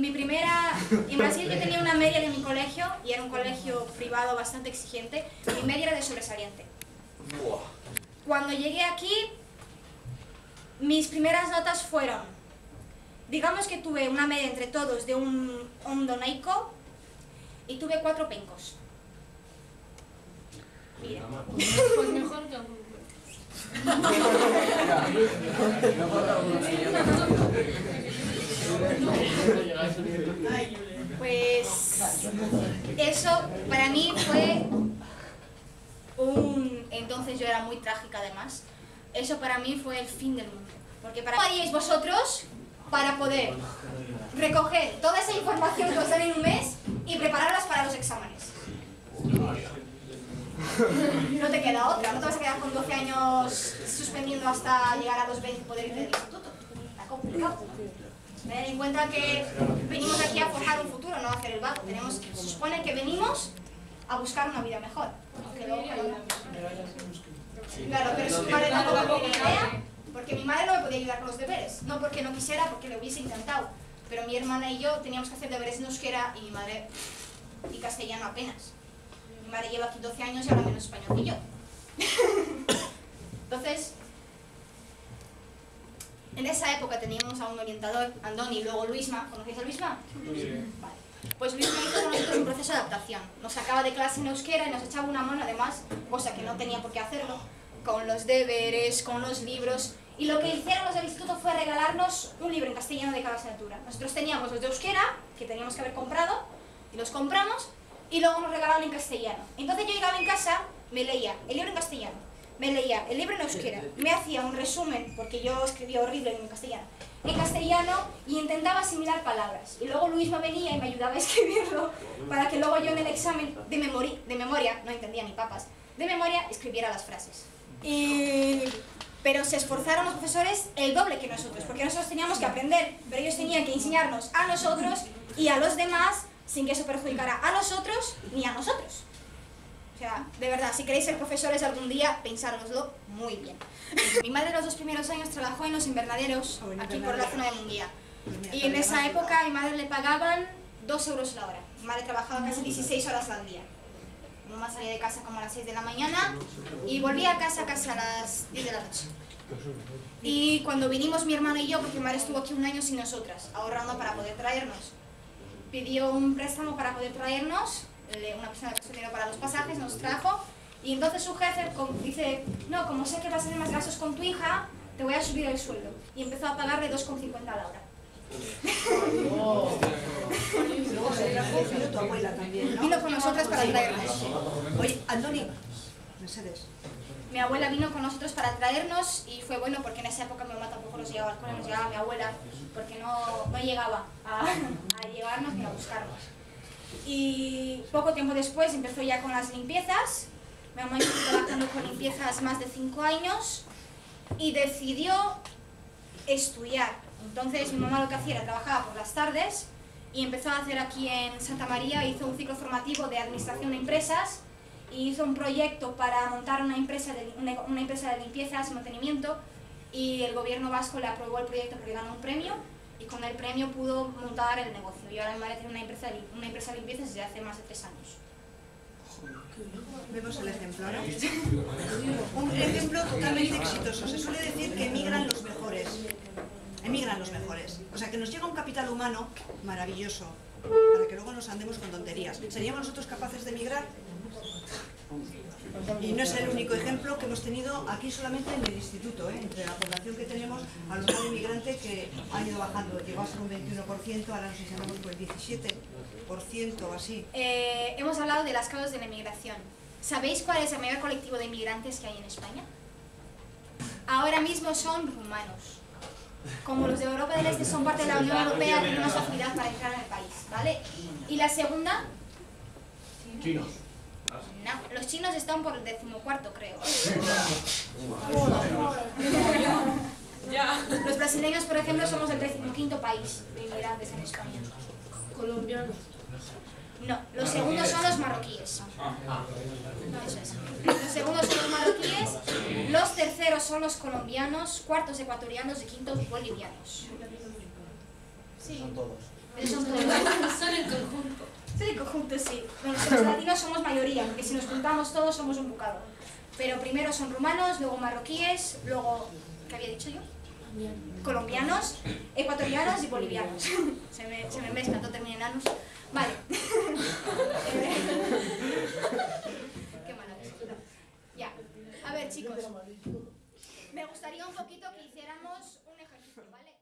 En Brasil yo tenía una media de mi colegio, y era un colegio privado bastante exigente, mi media era de sobresaliente. Cuando llegué aquí, mis primeras notas fueron, digamos que tuve una media entre todos de un ondonaico, y tuve 4 pencos. Mira. Pues mejor que algún. Pues eso para mí fue entonces yo era muy trágica además, eso para mí fue el fin del mundo, porque ¿qué haríais vosotros para poder recoger toda esa información que os dan en un mes y prepararlas para los exámenes? No te queda otra, no te vas a quedar con 12 años suspendiendo hasta llegar a los 20 y poder irte del instituto. Está complicado. Tened en cuenta que venimos aquí a forjar un futuro, no a hacer el vago. Se supone que venimos a buscar una vida mejor. Claro, pero mi madre tampoco tenía idea, porque mi madre no me podía ayudar con los deberes. No porque no quisiera, porque lo hubiese intentado. Pero mi hermana y yo teníamos que hacer deberes en euskera y mi madre y castellano apenas. Mi madre lleva aquí 12 años y habla menos español que yo. Entonces, en esa época teníamos a un orientador, Andoni, y luego Luisma. ¿Conocéis a Luisma? Sí. Vale. Pues Luisma hizo con nosotros un proceso de adaptación. Nos sacaba de clase en euskera y nos echaba una mano, además, cosa que no tenía por qué hacerlo, con los deberes, con los libros. Y lo que hicieron los del instituto fue regalarnos un libro en castellano de cada asignatura. Nosotros teníamos los de euskera, que teníamos que haber comprado, y los compramos, y luego nos regalaban en castellano. Entonces yo llegaba en casa, me leía el libro en castellano, me leía el libro en euskera, me hacía un resumen, porque yo escribía horrible en castellano, y intentaba asimilar palabras. Y luego Luisma venía y me ayudaba a escribirlo, para que luego yo en el examen de memoria, no entendía ni papas, de memoria escribiera las frases. Pero se esforzaron los profesores el doble que nosotros, porque nosotros teníamos que aprender, pero ellos tenían que enseñarnos a nosotros y a los demás, sin que eso perjudicara a nosotros ni a nosotros. O sea, de verdad, si queréis ser profesores algún día, pensároslo muy bien. Mi madre los 2 primeros años trabajó en los invernaderos, aquí por la zona de Munguía. Y en esa época a mi madre le pagaban 2 euros la hora. Mi madre trabajaba casi 16 horas al día. Mi mamá salía de casa como a las 6 de la mañana y volvía a casa casi a las 10 de la noche. Y cuando vinimos mi hermano y yo, porque mi madre estuvo aquí un año sin nosotras, ahorrando para poder traernos, pidió un préstamo para poder traernos, una persona que puso dinero para los pasajes, nos trajo, y entonces su jefe dice, no, como sé que vas a tener más gastos con tu hija, te voy a subir el sueldo. Y empezó a pagarle 2,50 a la hora. Luego se trajo, vino tu abuela también, ¿no? Vino con nosotras para traernos. Oye, Andoni, Mercedes. Mi abuela vino con nosotros para traernos y fue bueno porque en esa época mi mamá tampoco nos llevaba al cole, nos llevaba mi abuela porque no llegaba a llevarnos ni a buscarnos. Y poco tiempo después empezó ya con las limpiezas. Mi mamá estuvo trabajando con limpiezas más de 5 años y decidió estudiar. Entonces mi mamá lo que hacía era trabajaba por las tardes y empezó a hacer aquí en Santa María, hizo un ciclo formativo de administración de empresas y hizo un proyecto para montar una empresa de limpiezas y mantenimiento, y el gobierno vasco le aprobó el proyecto porque ganó un premio y con el premio pudo montar el negocio. Y ahora mi madre tiene una empresa de limpiezas desde hace más de 3 años. Vemos el ejemplo, ¿no? Un ejemplo totalmente exitoso. Se suele decir que emigran los mejores. Emigran los mejores. O sea, que nos llega un capital humano maravilloso para que luego nos andemos con tonterías. ¿Seríamos nosotros capaces de emigrar? Y no es el único ejemplo que hemos tenido aquí solamente en el instituto, entre la población que tenemos, alumnado inmigrante que ha ido bajando, llegó a ser un 21%, ahora nos enseñamos por el 17% o así. Hemos hablado de las causas de la inmigración. ¿Sabéis cuál es el mayor colectivo de inmigrantes que hay en España? Ahora mismo son rumanos. Como los de Europa del Este son parte de la Unión Europea, tienen más facilidad para entrar en el país, ¿vale? ¿Y la segunda? Chinos. No, los chinos están por el 14º, creo. Los brasileños, por ejemplo, somos el 15º país de inmigrantes en España. Colombianos. No, los segundos son los marroquíes. No, eso es. Los segundos son los marroquíes, los terceros son los colombianos, cuartos ecuatorianos y quintos bolivianos. Sí. Son todos. Esos son todos. Son en conjunto. Sí, en conjunto, sí. Bueno, los latinos somos mayoría, porque si nos juntamos todos somos un bocado. Pero primero son rumanos, luego marroquíes, luego, ¿qué había dicho yo? Colombianos, ecuatorianos y bolivianos. se me mezcla, todo termina en anus. Vale. Qué mala visita. Ya. A ver, chicos. Me gustaría un poquito que hiciéramos un ejercicio, ¿vale?